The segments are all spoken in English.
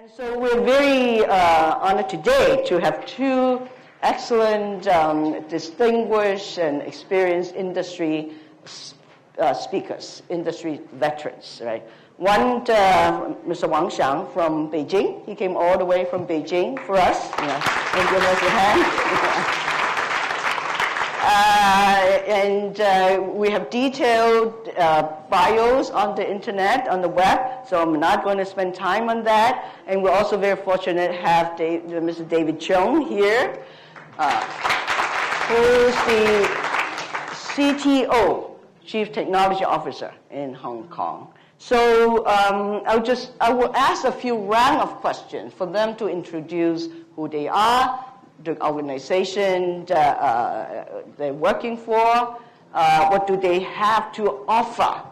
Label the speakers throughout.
Speaker 1: And so we're very honored today to have two excellent, distinguished and experienced industry speakers, industry veterans, right? One, Mr. Xiang from Beijing. He came all the way from Beijing for us. And give us a hand. We have detailed bios on the internet, on the web, so I'm not going to spend time on that. And we're also very fortunate to have Mr. David Chung here, who is the CTO, Chief Technology Officer in Hong Kong. So I will ask a few round of questions for them to introduce who they are, the organization they're working for, what do they have to offer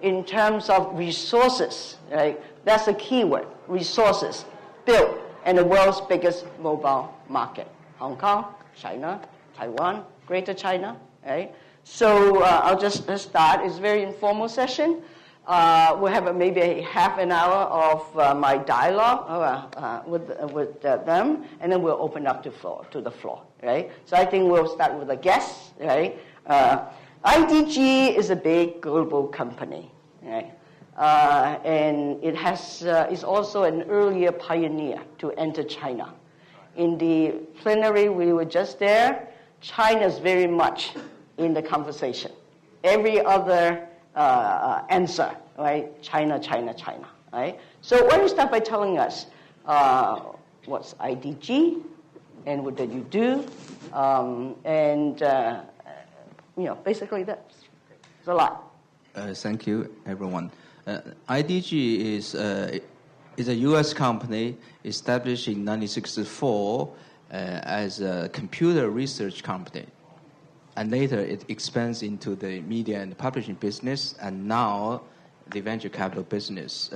Speaker 1: in terms of resources, right? That's a key word, resources, built in the world's biggest mobile market, Hong Kong, China, Taiwan, Greater China, right? So I'll just start. It's a very informal session. We'll have maybe a half an hour of my dialogue with them, and then we'll open up to the floor, right? So I think we'll start with the guests, right? IDG is a big global company, right? And it is also an earlier pioneer to enter China. In the plenary, we were just there. China's very much in the conversation. Every other answer, right? China, China, China, right? So why don't you start by telling us what's IDG and what did you do, basically that's a lot.
Speaker 2: Thank you, everyone. IDG is a U.S. company established in 1964 as a computer research company. And later it expands into the media and publishing business, and now the venture capital business.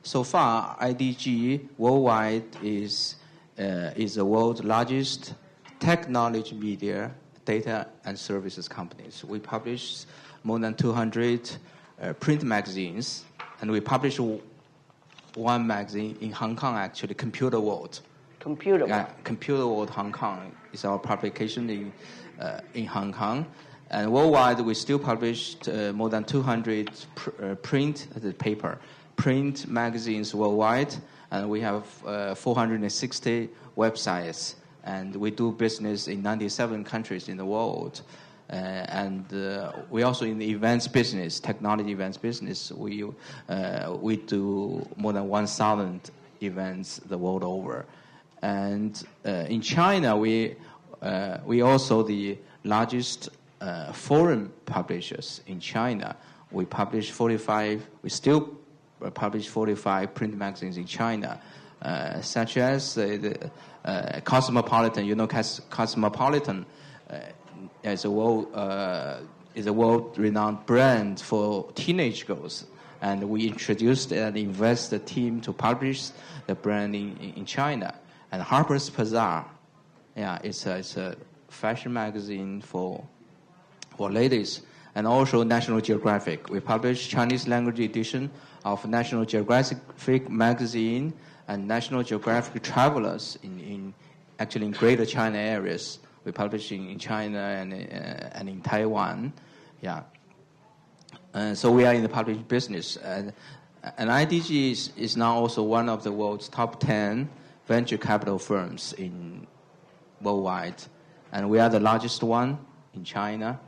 Speaker 2: So far, IDG worldwide is the world's largest technology, media, data, and services companies. We publish more than 200 print magazines, and we publish one magazine in Hong Kong, actually, Computer World.
Speaker 1: Computer World.
Speaker 2: Computer World Hong Kong is our publication in Hong Kong. And worldwide, we still published more than 200 print magazines worldwide, and we have 460 websites, and we do business in 97 countries in the world. We also in the events business, technology events business, we do more than 1,000 events the world over. And in China, we also the largest foreign publishers in China. We still publish 45 print magazines in China, such as the Cosmopolitan. You know, Cosmopolitan is a world-renowned brand for teenage girls, and we introduced and invested the team to publish the brand in China. And Harper's Bazaar, it's a fashion magazine for ladies, and also National Geographic. We publish Chinese language edition of National Geographic magazine and National Geographic Travelers in Greater China areas. We publish in China and in Taiwan, so we are in the publishing business, and IDG is now also one of the world's top 10 venture capital firms worldwide, and we are the largest one in China.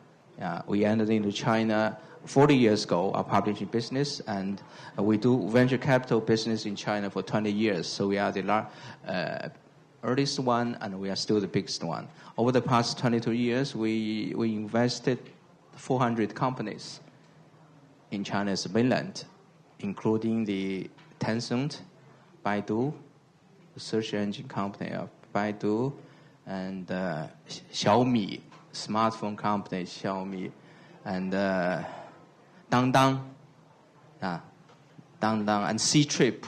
Speaker 2: We entered into China 40 years ago, our publishing business, and we do venture capital business in China for 20 years. So we are the earliest one, and we are still the biggest one. Over the past 22 years, we invested 400 companies in China's mainland, including the Tencent, Baidu, the search engine company of Baidu, and Xiaomi, smartphone company Xiaomi, and Dangdang, and C-Trip,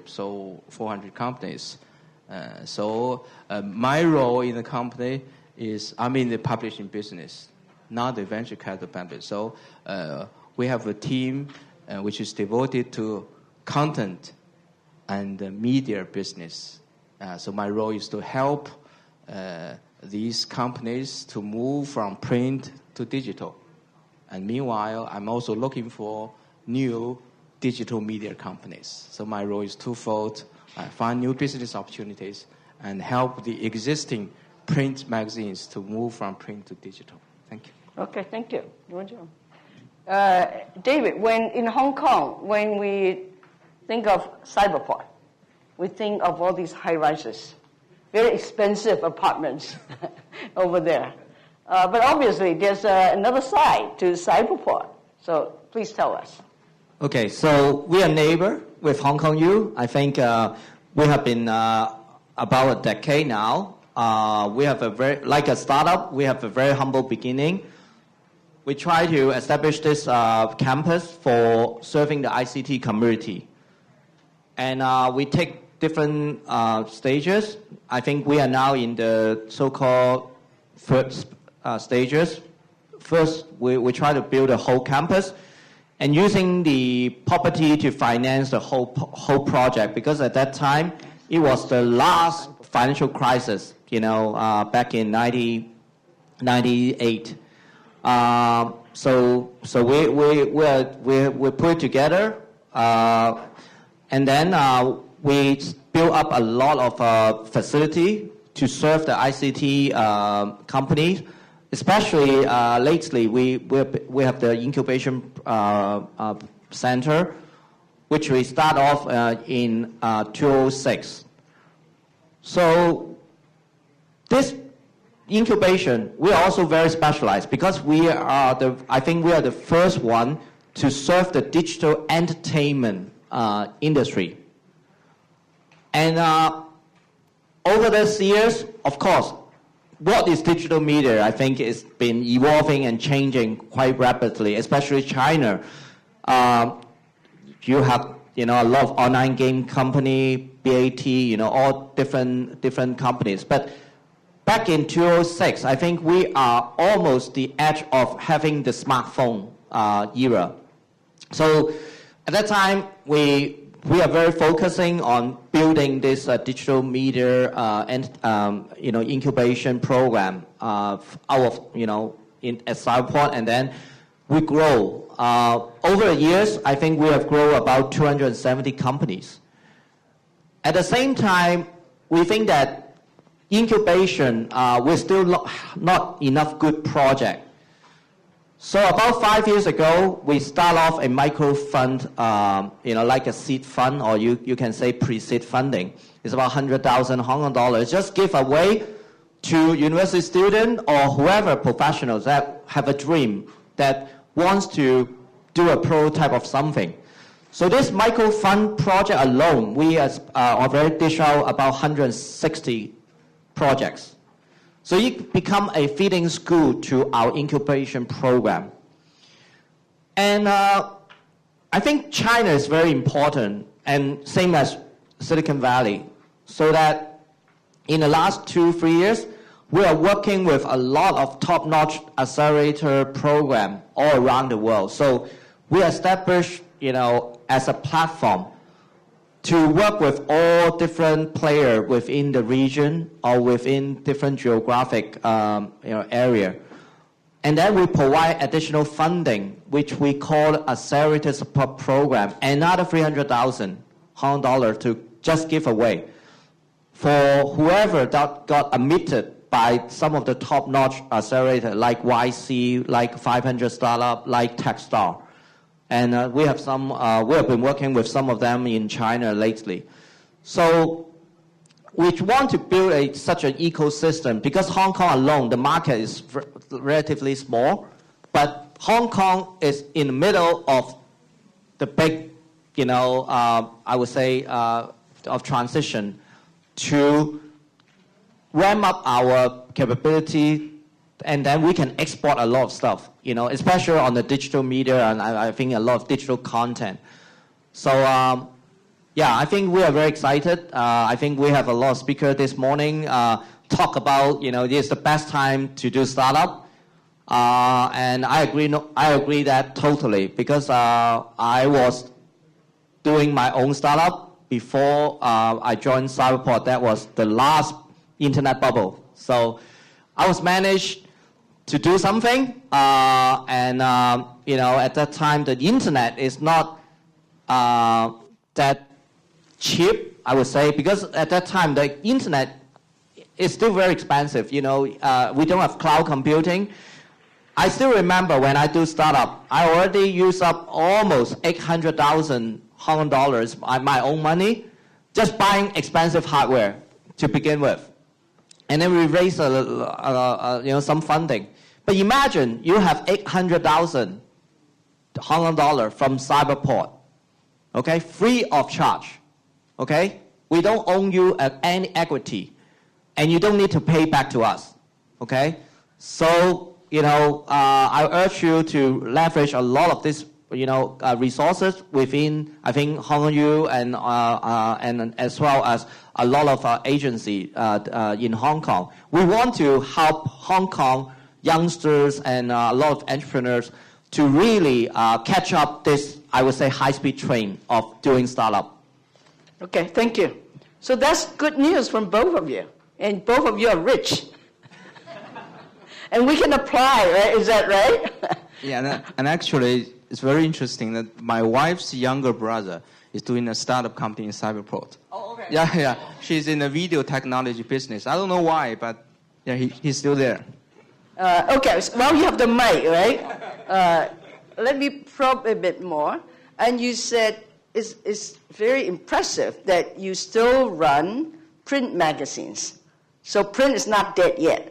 Speaker 2: so 400 companies. So my role in the company is I'm in the publishing business, not the venture capital business. So we have a team which is devoted to content and media business. So my role is to help these companies to move from print to digital. And meanwhile, I'm also looking for new digital media companies. So my role is twofold: find new business opportunities and help the existing print magazines to move from print to digital. Thank you.
Speaker 1: Okay, thank you. David, when in Hong Kong, when we think of Cyberport, we think of all these high-rises, very expensive apartments over there. But obviously, there's another side to Cyberport. So please tell us.
Speaker 3: Okay, so we are neighbor with Hong Kong U. I think we have been about a decade now. We have like a startup, we have a very humble beginning. We try to establish this campus for serving the ICT community. And we take different stages. I think we are now in the so-called first stages. First, we try to build a whole campus and using the property to finance the whole project, because at that time, it was the last financial crisis, back in 1998. So we put it together, and then we built up a lot of facility to serve the ICT companies. Especially lately, we have the incubation center, which we start off in 2006. So this incubation, we are also very specialized because I think we are the first one to serve the digital entertainment industry. And over these years, of course, what is digital media? I think it's been evolving and changing quite rapidly, especially China. You have a lot of online game company, BAT, all different companies. But back in 2006, I think we are almost the edge of having the smartphone era. So at that time, we are very focusing on building this digital media incubation program at Cyberport, and then we grow. Over the years, I think we have grown about 270 companies. At the same time, we think that incubation, we're still not enough good project. So about 5 years ago, we start off a micro fund, like a seed fund, or you can say pre-seed funding. It's about 100,000 Hong Kong dollars. Just give away to university students or whoever professionals that have a dream that wants to do a prototype of something. So this micro fund project alone, we already dish out about 160 projects. So it become a feeding school to our incubation program. And I think China is very important, and same as Silicon Valley, so that in the last 2-3 years, we are working with a lot of top-notch accelerator program all around the world. So we established, as a platform to work with all different players within the region or within different geographic area. And then we provide additional funding, which we call Accelerator Support Program, another 300,000 Hong Kong dollars to just give away for whoever that got admitted by some of the top-notch accelerator like YC, like 500 Startup, like Techstar. And we have been working with some of them in China lately. So we want to build such an ecosystem because Hong Kong alone, the market is relatively small, but Hong Kong is in the middle of the big, I would say, of transition to ramp up our capability, and then we can export a lot of stuff, especially on the digital media and I think a lot of digital content. So, I think we are very excited. I think we have a lot of speakers this morning talk about, this is the best time to do startup. And I agree that totally because I was doing my own startup before I joined Cyberport, that was the last internet bubble. So I was managed to do something, and at that time the internet is not that cheap, I would say, because at that time the internet is still very expensive. We don't have cloud computing. I still remember when I do startup, I already used up almost 800,000 Hong Kong dollars, my own money, just buying expensive hardware to begin with. And then we raised some funding. But imagine you have 800,000 Hong Kong dollar from Cyberport, okay, free of charge, okay? We don't own you any equity, and you don't need to pay back to us, okay? So, I urge you to leverage a lot of this, resources within, I think, Hong Kong U and as well as a lot of agency in Hong Kong. We want to help Hong Kong youngsters and a lot of entrepreneurs to really catch up this, I would say, high-speed train of doing startup.
Speaker 1: Okay, thank you. So that's good news from both of you, and both of you are rich. And we can apply, right? Is that right?
Speaker 2: Yeah, and actually, it's very interesting that my wife's younger brother is doing a startup company in Cyberport.
Speaker 1: Oh, okay.
Speaker 2: Yeah. She's in the video technology business. I don't know why, but yeah, he's still there.
Speaker 1: Okay, so now you have the mic, right? Let me probe a bit more. And you said it's very impressive that you still run print magazines. So print is not dead yet.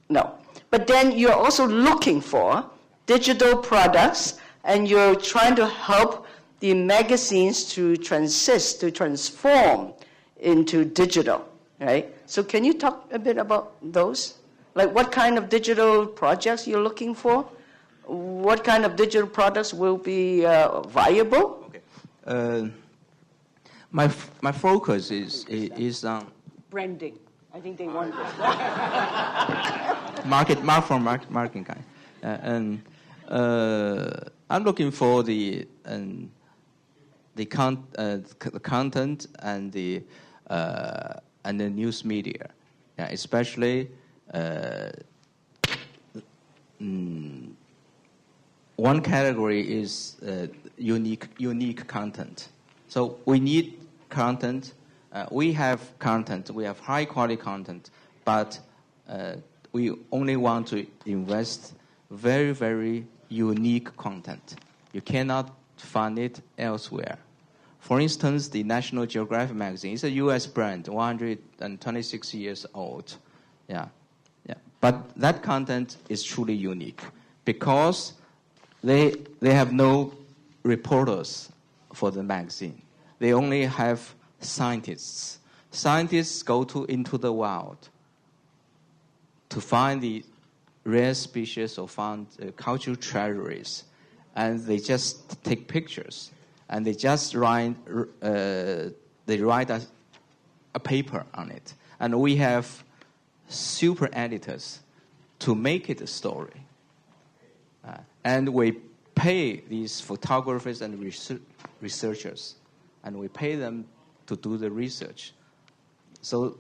Speaker 1: No. But then you're also looking for digital products, and you're trying to help the magazines to transform into digital, right? So can you talk a bit about those? Like what kind of digital projects you're looking for? What kind of digital products will be viable?
Speaker 2: Okay. My focus is on
Speaker 1: branding. I think they want this.
Speaker 2: marketing guy, and I'm looking for the content and the news media, especially one category is unique content. So we need content. We have content. We have high quality content, but we only want to invest very, very unique content. You cannot find it elsewhere. For instance, the National Geographic magazine is a U.S. brand, 126 years old. Yeah. But that content is truly unique because they have no reporters for the magazine. They only have scientists. Scientists go into the wild to find the rare species or find cultural treasuries, and they just take pictures and they just write a paper on it. And we have super editors to make it a story. And we pay these photographers and researchers, and we pay them to do the research. So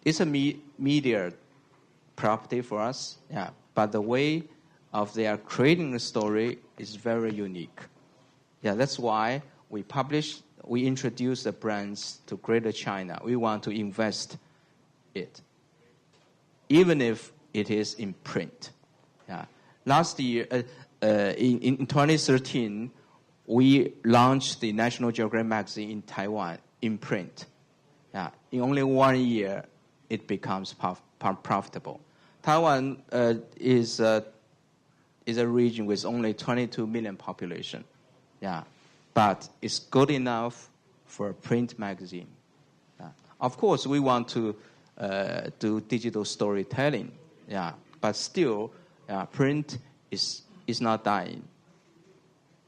Speaker 2: it's a media property for us, but the way of they are creating the story is very unique. Yeah, that's why we introduce the brands to Greater China. We want to invest it, even if it is in print. Yeah. Last year, in 2013, we launched the National Geographic magazine in Taiwan in print. Yeah. In only 1 year, it becomes profitable. Taiwan is a region with only 22 million population. Yeah. But it's good enough for a print magazine. Of course, we want to do digital storytelling. Yeah. But still, print is not dying.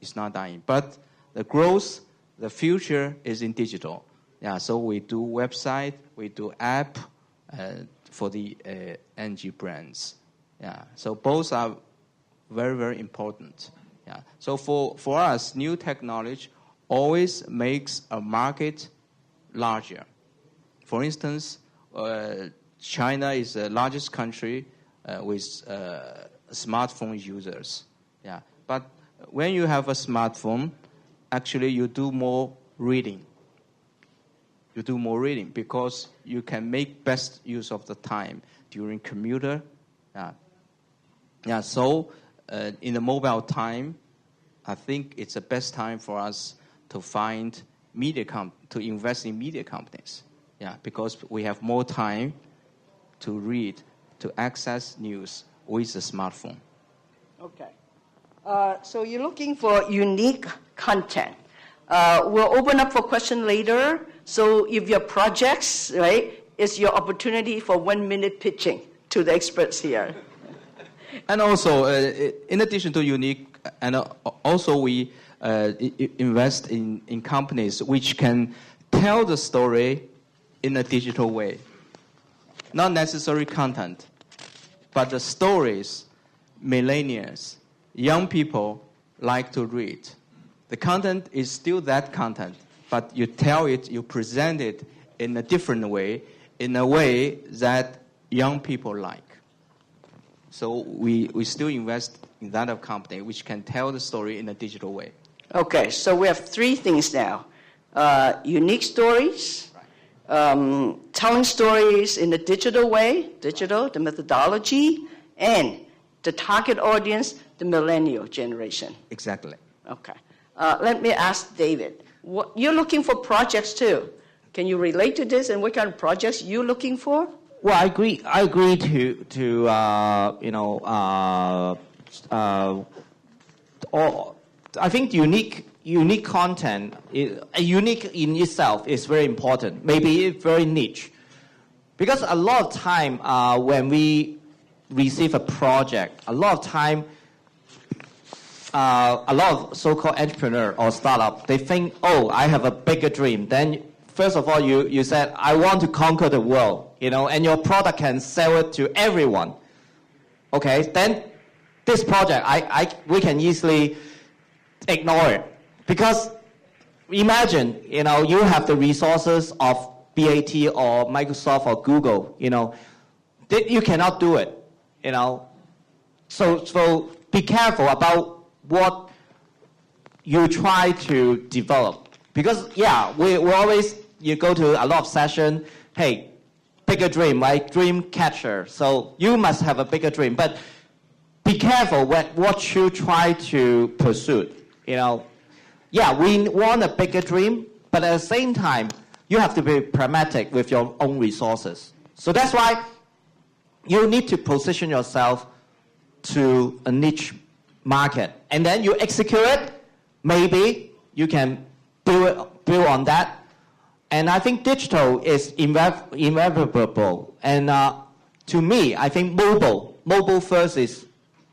Speaker 2: It's not dying. But the growth, the future is in digital. Yeah. So we do website, we do app for the NG brands. Yeah. So both are very, very important. Yeah. So for us, new technology always makes a market larger. For instance, China is the largest country with smartphone users. Yeah, but when you have a smartphone, actually you do more reading. You do more reading because you can make best use of the time during commuter. So in the mobile time, I think it's the best time for us to find to invest in media companies. Yeah, because we have more time to read, to access news with the smartphone.
Speaker 1: Okay. So you're looking for unique content. We'll open up for question later. So if your projects, right, is your opportunity for 1 minute pitching to the experts here.
Speaker 2: And also, in addition to unique, and also we invest in companies which can tell the story in a digital way. Not necessarily content, but the stories millennials, young people like to read. The content is still that content, but you tell it, you present it in a different way, in a way that young people like. So we still invest in that company which can tell the story in a digital way.
Speaker 1: Okay, so we have 3 things now. Unique stories, telling stories in a digital way, the methodology, and the target audience, the millennial generation.
Speaker 2: Exactly.
Speaker 1: Okay. Let me ask David. You're looking for projects too. Can you relate to this and what kind of projects you're looking for?
Speaker 3: Well, I agree to I think unique content, unique in itself is very important. Maybe it's very niche, because a lot of time when we receive a project, a lot of time, a lot of so-called entrepreneur or startup, they think, oh, I have a bigger dream. Then first of all, you said, I want to conquer the world, and your product can sell it to everyone. Okay, then this project, we can easily ignore it. Because imagine, you have the resources of BAT or Microsoft or Google, you cannot do it, So be careful about what you try to develop. Because, we always, you go to a lot of sessions, hey, bigger dream, right? Dreamcatcher. So you must have a bigger dream. But be careful what you try to pursue, we want a bigger dream, but at the same time, you have to be pragmatic with your own resources. So that's why you need to position yourself to a niche market. And then you execute it, maybe you can build on that. And I think digital is inevitable. And to me, I think mobile first is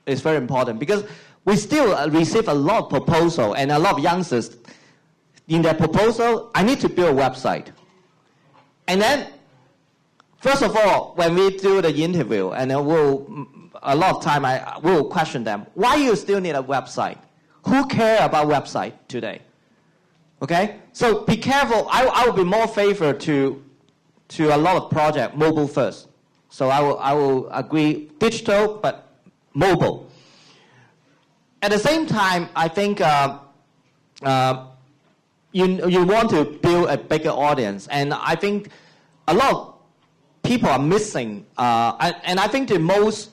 Speaker 3: very important, because we still receive a lot of proposal, and a lot of youngsters, in their proposal, I need to build a website. And then, first of all, when we do the interview, and a lot of time I will question them, why you still need a website? Who care about website today? Okay? So be careful. I will be more favor to a lot of project, mobile first. So I will agree digital, but mobile. At the same time, I think you want to build a bigger audience, and I think a lot of people are missing. And I think the most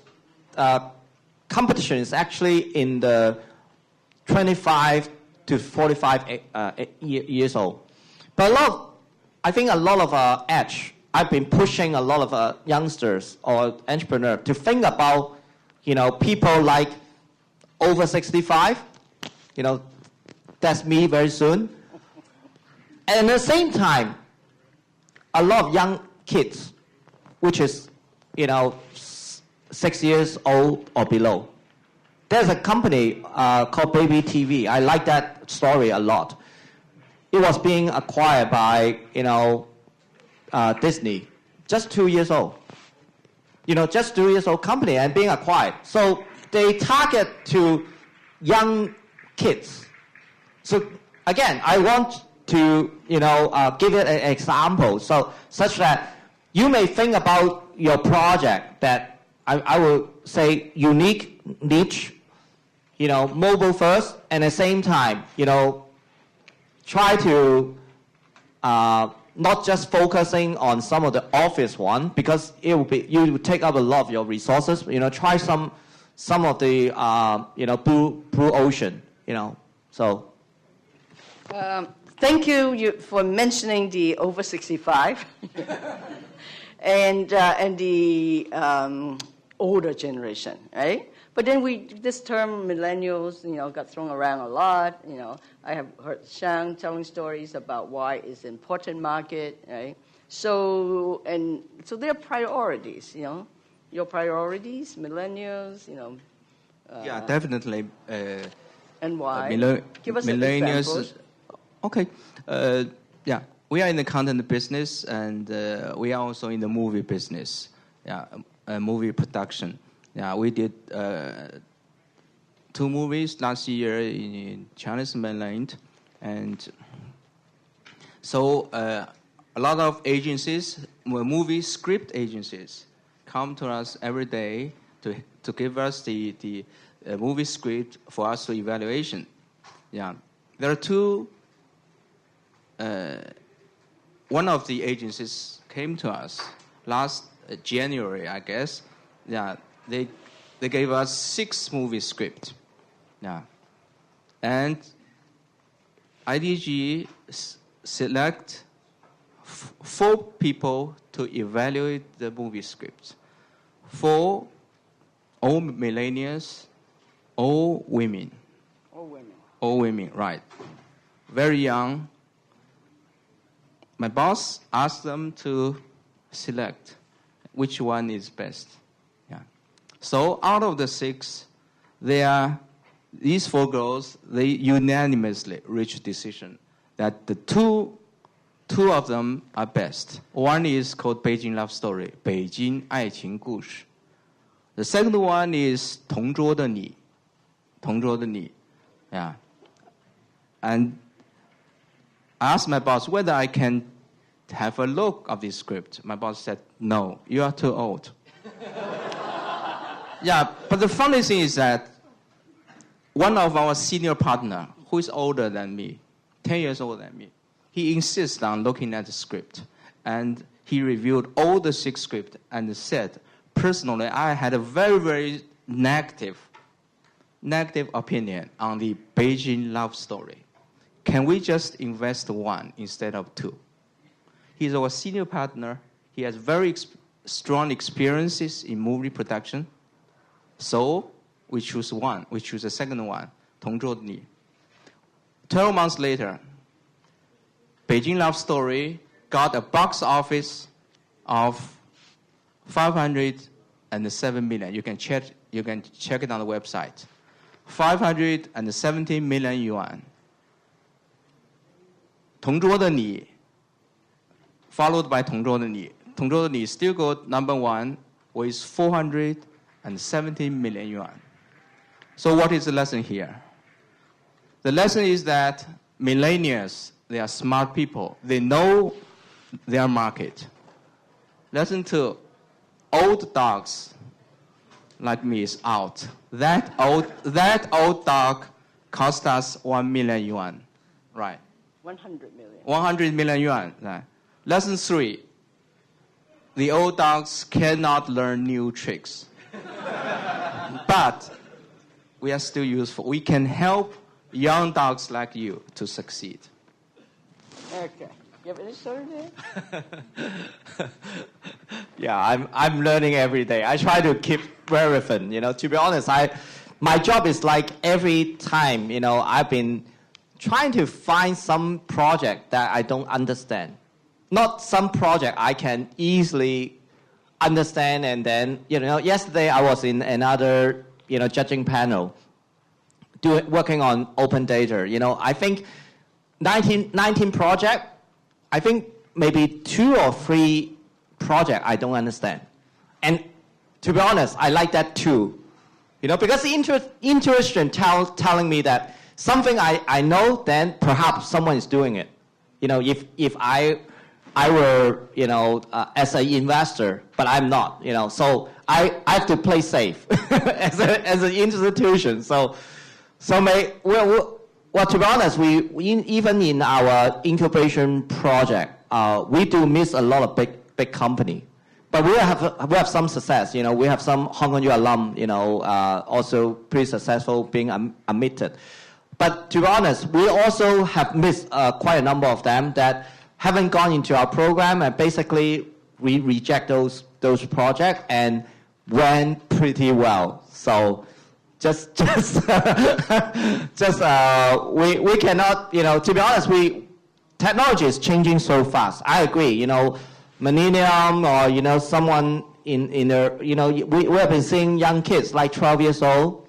Speaker 3: competition is actually in the 25 to 45 years old. But I think a lot of edge. I've been pushing a lot of youngsters or entrepreneurs to think about, people like over 65, that's me very soon. And at the same time, a lot of young kids, which is, 6 years old or below. There's a company called Baby TV. I like that story a lot. It was being acquired by, Disney, just 2 years old. Just 2 years old company and being acquired. So they target to young kids. So again, I want to, give it an example, such that you may think about your project that I will say unique, niche, mobile first, and at the same time, try to not just focusing on some of the obvious one, because you will take up a lot of your resources. Try some of the blue ocean. So.
Speaker 1: Thank you for mentioning the over 65 and the older generation, right? But then this term millennials, got thrown around a lot. I have heard Xiang telling stories about why it's an important market, right? So there are priorities, your priorities, millennials,
Speaker 2: yeah, definitely.
Speaker 1: And why? Give us
Speaker 2: millennials.
Speaker 1: examples.
Speaker 2: Okay. Yeah, we are in the content business, and we are also in the movie business. Yeah, movie production. Yeah, we did 2 movies last year in Chinese mainland, and so a lot of agencies, movie script agencies, come to us every day to give us the movie script for us to evaluation. Yeah, there are 2. One of the agencies came to us last January, I guess. Yeah, they gave us 6 movie script. Yeah, and IDG select 4 people to evaluate the movie scripts. 4 all millennials, all women. All women, right? Very young. My boss asked them to select which one is best. Yeah. So out of the 6, these 4 girls, they unanimously reached a decision that the two of them are best. One is called Beijing Love Story, 北京爱情故事. The second one is 同桌的你, 同桌的你. Yeah. And I asked my boss whether I can have a look of this script. My boss said, no, you are too old. Yeah, but the funny thing is that one of our senior partner, who is older than me, 10 years older than me, he insists on looking at the script. And he reviewed all the 6 scripts and said, personally, I had a very, very negative opinion on the Beijing Love Story. Can we just invest 1 instead of 2? He's our senior partner. He has very strong experiences in movie production. So we choose 1. We choose the second one, 同桌的你. 12 months later, Beijing Love Story got a box office of 507 million. You can check it on the website. 570 million yuan. 同桌的你 followed by 同桌的你. 同桌的你 still got number 1 with 470 million yuan. So what is the lesson here? The lesson is that millennials, they are smart people. They know their market. Lesson 2, old dogs like me is out. That old dog cost us 1 million yuan. Right.
Speaker 1: 100 million.
Speaker 2: 100 million yuan. Right. Lesson 3, the old dogs cannot learn new tricks. But we are still useful. We can help young dogs like you to succeed.
Speaker 1: Okay. You have any story there?
Speaker 3: Yeah, I'm learning every day. I try to keep relevant. To be honest, my job is like every time, I've been trying to find some project that I don't understand. Not some project I can easily understand, and then, yesterday I was in another, judging panel working on open data. I think 19 project, I think maybe 2 or 3 project I don't understand. And to be honest, I like that too. Because the intuition telling me that something I know, then perhaps someone is doing it. If I were, as an investor, but I'm not, so I have to play safe as an institution. So to be honest, even in our incubation project, we do miss a lot of big company. But we have some success. We have some Hong Kong U alum, also pretty successful being admitted. But to be honest, we also have missed quite a number of them that haven't gone into our program, and basically we reject those projects and went pretty well. So we cannot, to be honest, technology is changing so fast. I agree, Millennium or someone in a we have been seeing young kids like 12 years old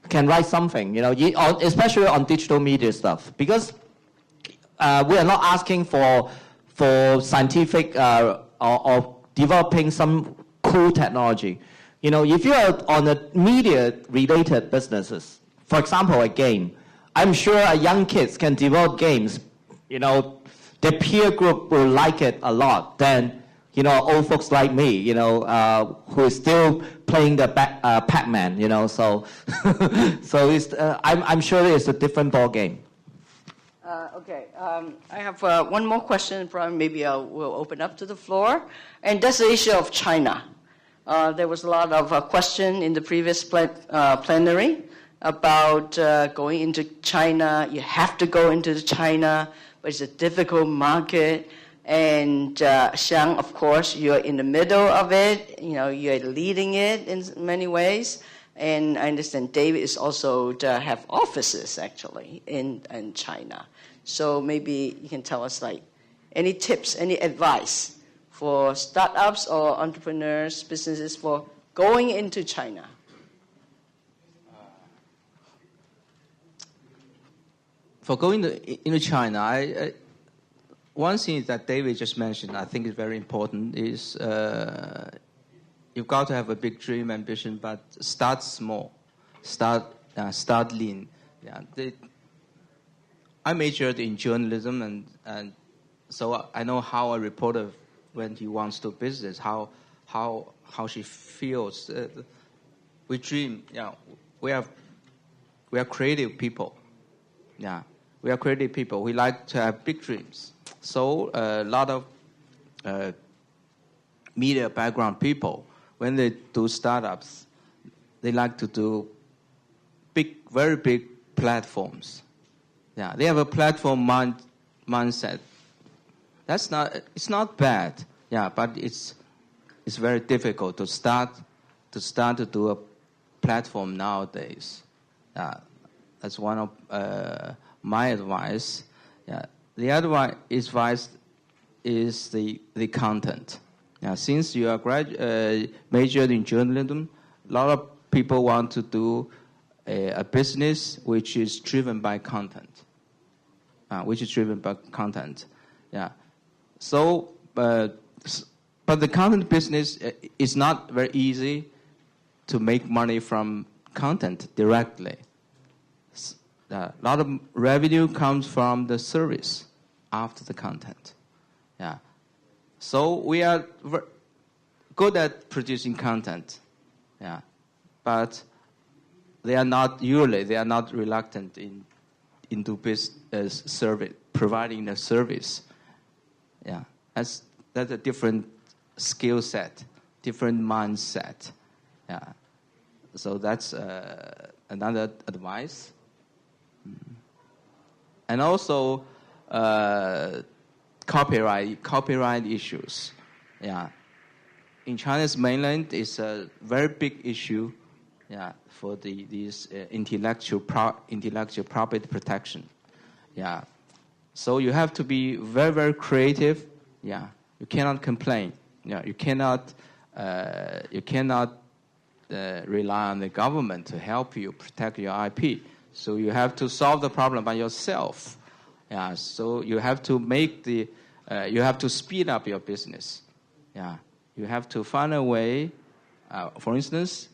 Speaker 3: can write something, especially on digital media stuff, because we are not asking for scientific or developing some cool technology. If you are on a media-related businesses, for example, a game, I'm sure young kids can develop games. Their peer group will like it a lot than old folks like me, who is still playing the Pac-Man. So it's, I'm sure it's a different ball game.
Speaker 1: Okay, I have one more question. Probably maybe we'll open up to the floor, and that's the issue of China. There was a lot of question in the previous plenary about going into China. You have to go into China, but it's a difficult market. And Xiang, of course, you're in the middle of it. You're leading it in many ways. And I understand David is also to have offices actually in China. So maybe you can tell us any tips, any advice for startups or entrepreneurs, businesses for going into China.
Speaker 2: For going into China, one thing that David just mentioned, I think is very important, is you've got to have a big dream, ambition, but start small, start lean. Yeah, I majored in journalism, and so I know how a reporter, when he wants to business, how she feels. We dream. Yeah, we are creative people. Yeah, we are creative people. We like to have big dreams. So a lot of media background people, when they do startups, they like to do very big platforms. Yeah, they have a platform mindset. It's not bad. Yeah, but it's very difficult to start to do a platform nowadays. That's one of my advice. Yeah. The other advice is the content. Yeah, since you are majored in journalism, a lot of people want to do a business which is driven by content. Yeah. So, but the content business is not very easy to make money from content directly. A lot of revenue comes from the service after the content. Yeah. So we are good at producing content. Yeah. But they are not reluctant into business service, providing a service. Yeah. That's a different skill set, different mindset. Yeah. So that's another advice. And also copyright issues. Yeah, in China's mainland, it's a very big issue. Yeah, for these intellectual property protection. Yeah, so you have to be very, very creative. Yeah, you cannot complain. Yeah, you cannot rely on the government to help you protect your IP. So you have to solve the problem by yourself. Yeah. So you have to you have to speed up your business. Yeah. You have to find a way. For instance,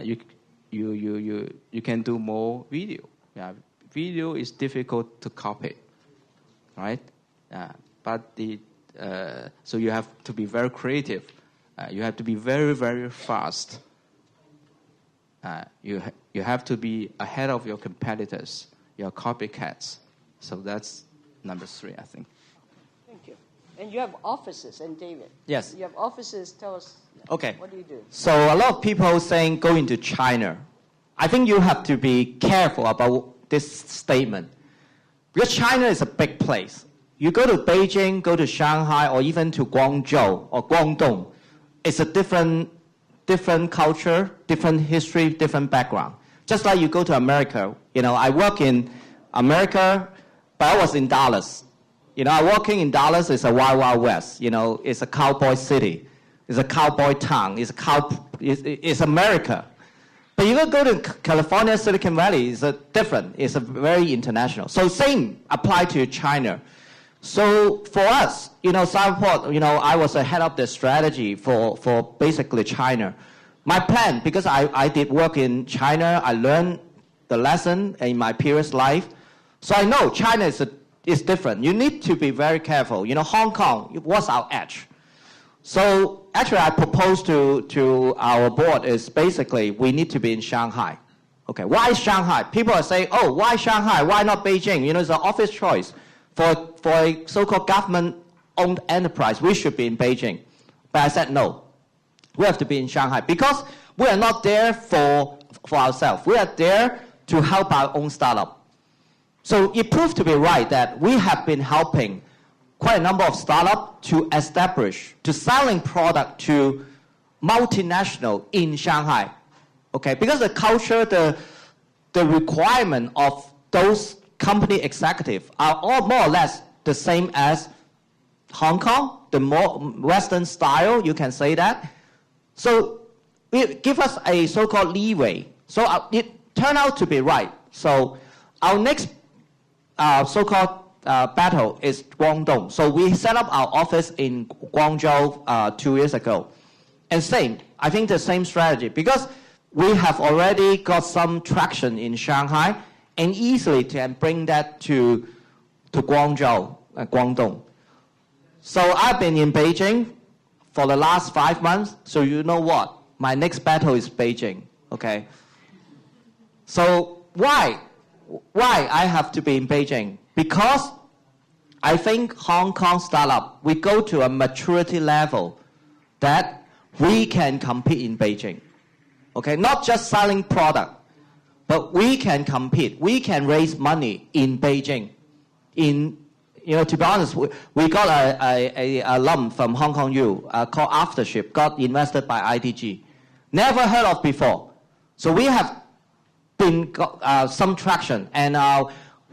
Speaker 2: you can do more video. Yeah. video is difficult to copy, right? So you have to be very creative. You have to be very, very fast. You have to be ahead of your competitors, your copycats. So that's number 3, I think.
Speaker 1: Thank you. And you have offices, and David.
Speaker 3: Yes.
Speaker 1: You have offices. Tell us.
Speaker 3: Okay.
Speaker 1: What do you do?
Speaker 3: So a lot of people saying go into China. I think you have to be careful about this statement. Because China is a big place. You go to Beijing, go to Shanghai, or even to Guangzhou or Guangdong. It's a different culture, different history, different background. Just like you go to America. I work in America, but I was in Dallas. Working in Dallas is a wild, wild west. It's a cowboy city. It's a cowboy town. It's America. But you go to California, Silicon Valley, it's different. It's a very international. So same apply to China. So for us, Cyberport, I was the head of the strategy for basically China. My plan, because I did work in China, I learned the lesson in my previous life. So I know China is different. You need to be very careful. Hong Kong, what's our edge? So actually I proposed to our board is basically we need to be in Shanghai. Okay, why Shanghai? People are saying, oh, why Shanghai? Why not Beijing? It's an office choice. For a so-called government-owned enterprise, we should be in Beijing. But I said no. We have to be in Shanghai because we are not there for ourselves. We are there to help our own startup. So it proved to be right that we have been helping quite a number of startups to establish, to selling product to multinational in Shanghai. Okay, because the culture, the requirement of those company executives are all more or less the same as Hong Kong, the more Western style, you can say that. So it gives us a so-called leeway. So it turned out to be right. So our next so-called battle is Guangdong. So we set up our office in Guangzhou 2 years ago. And I think the same strategy, because we have already got some traction in Shanghai, and easily can bring that to Guangzhou, Guangdong. So I've been in Beijing for the last 5 months, so you know what? My next battle is Beijing, okay? So why I have to be in Beijing? Because I think Hong Kong startup, we go to a maturity level that we can compete in Beijing, okay? Not just selling product, but we can compete. We can raise money in Beijing. To be honest, we got a lump from Hong Kong U called Aftership, got invested by IDG. Never heard of before. So we have been got some traction, and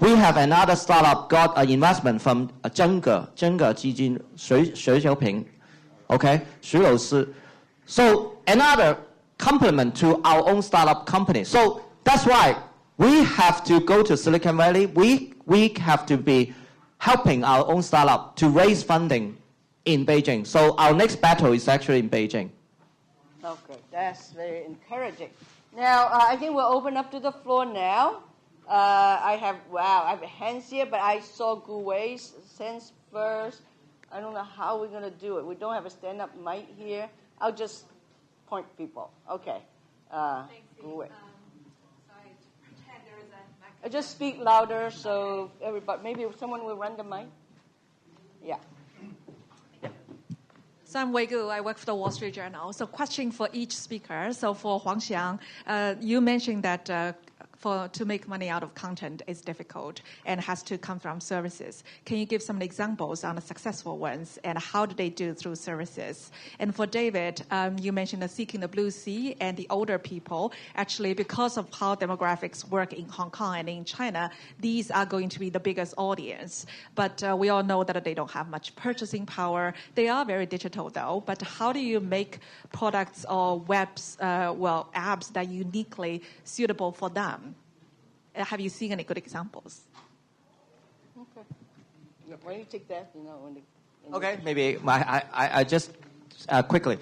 Speaker 3: we have another startup got an investment from Zhenge基金水小平, okay, 徐老师. So another complement to our own startup company. So that's why we have to go to Silicon Valley. We have to be helping our own startup to raise funding in Beijing. So our next battle is actually in Beijing.
Speaker 1: Okay, that's very encouraging. Now, I think we'll open up to the floor now. I have hands here, but I saw Gu Wei's hands first. I don't know how we're going to do it. We don't have a stand-up mic here. I'll just point people. Okay. Gu Wei.
Speaker 4: Sorry, pretend there is a microphone.
Speaker 1: Just speak louder so everybody, maybe someone will run the mic. Yeah.
Speaker 4: So I'm Wei Gu. I work for the Wall Street Journal. So question for each speaker. So for Xiang Huang, you mentioned that to make money out of content is difficult and has to come from services. Can you give some examples on the successful ones and how do they do through services? And for David, you mentioned Seeking the Blue Sea and the older people. Actually, because of how demographics work in Hong Kong and in China, these are going to be the biggest audience. But we all know that they don't have much purchasing power. They are very digital though. But how do you make products or apps that are uniquely suitable for them? Have you seen any good examples?
Speaker 1: Okay. Why don't you take that?
Speaker 3: Okay, maybe I just quickly.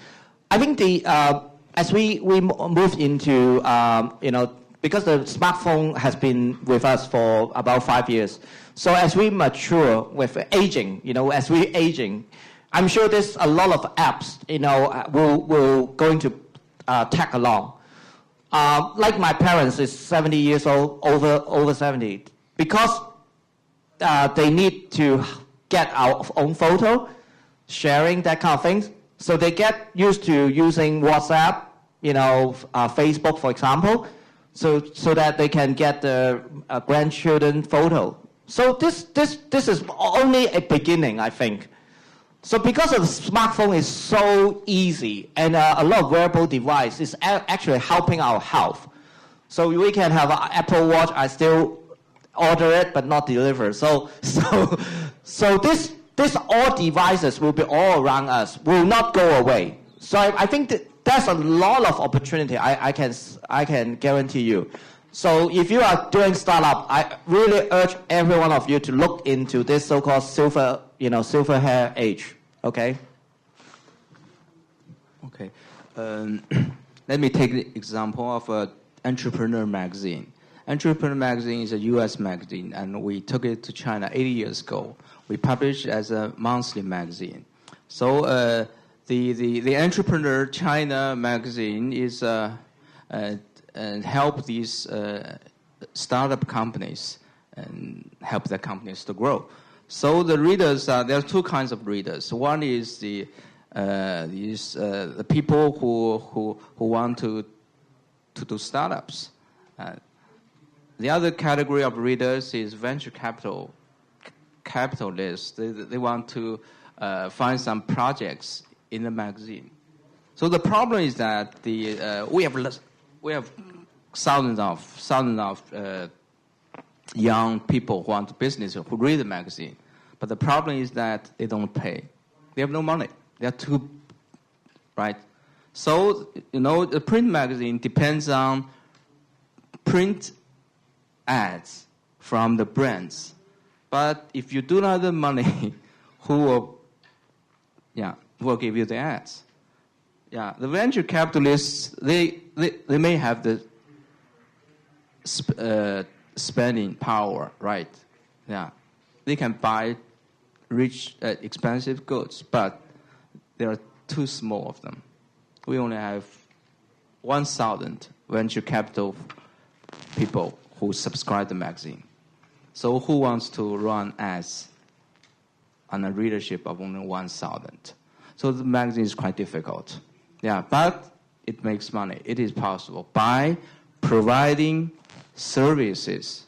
Speaker 3: I think as we move into because the smartphone has been with us for about 5 years. So as we mature with aging, as we aging, I'm sure there's a lot of apps, will going to tag along. Like my parents is 70 years old, over 70, because they need to get our own photo, sharing that kind of things. So they get used to using WhatsApp, Facebook, for example, so that they can get the grandchildren photo. So this is only a beginning, I think. So because of the smartphone is so easy and a lot of wearable device is actually helping our health. So we can have an Apple Watch. I still order it but not deliver. So this all devices will be all around us, will not go away. So I think there's a lot of opportunity. I can guarantee you. So if you are doing startup, I really urge every one of you to look into this so-called silver hair age. Okay.
Speaker 2: Okay. Let me take the example of Entrepreneur magazine. Entrepreneur magazine is a U.S. magazine, and we took it to China 80 years ago. We published as a monthly magazine. So the Entrepreneur China magazine is and help these startup companies and help their companies to grow. So the readers, there are two kinds of readers. One is the people who want to do startups. The other category of readers is venture capitalists. They want to find some projects in the magazine. So the problem is that we have thousands of young people who want business who read the magazine, but the problem is that they don't pay. They have no money. They are too, right? So the print magazine depends on print ads from the brands, but if you do not have the money, who will give you the ads? Yeah, the venture capitalists they may have the spending power, right? Yeah, they can buy rich, expensive goods, but there are too small of them. We only have 1,000 venture capital people who subscribe the magazine. So who wants to run ads on a readership of only 1,000? So the magazine is quite difficult. Yeah, but it makes money. It is possible by providing services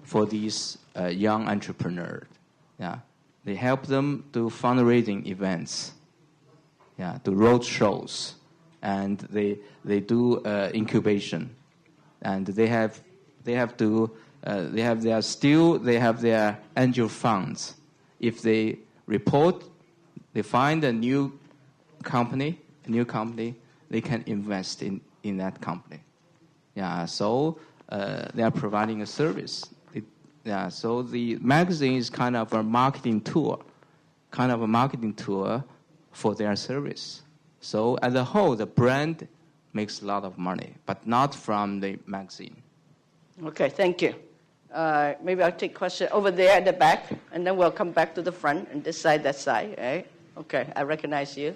Speaker 2: for these young entrepreneurs. Yeah, they help them do fundraising events. Yeah, do road shows, and they do incubation, and they have their angel funds. If they report, they find a new company, they can invest in that company. Yeah, so they are providing a service. So the magazine is kind of a marketing tool for their service. So as a whole, the brand makes a lot of money, but not from the magazine.
Speaker 1: Okay, thank you. Maybe I'll take question over there at the back, and then we'll come back to the front and this side, that side. Right? Okay, I recognize you.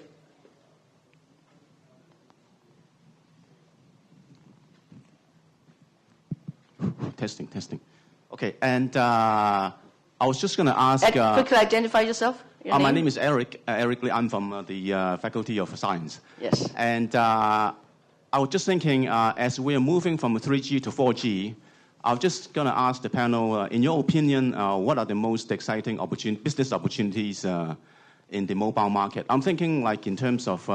Speaker 5: Testing. Okay, and I was just going to ask...
Speaker 1: quickly identify yourself.
Speaker 5: My name is Eric. Eric Lee. I'm from the Faculty of Science.
Speaker 1: Yes.
Speaker 5: And I was just thinking, as we are moving from 3G to 4G, I was just going to ask the panel, in your opinion, what are the most exciting business opportunities in the mobile market? I'm thinking like in terms of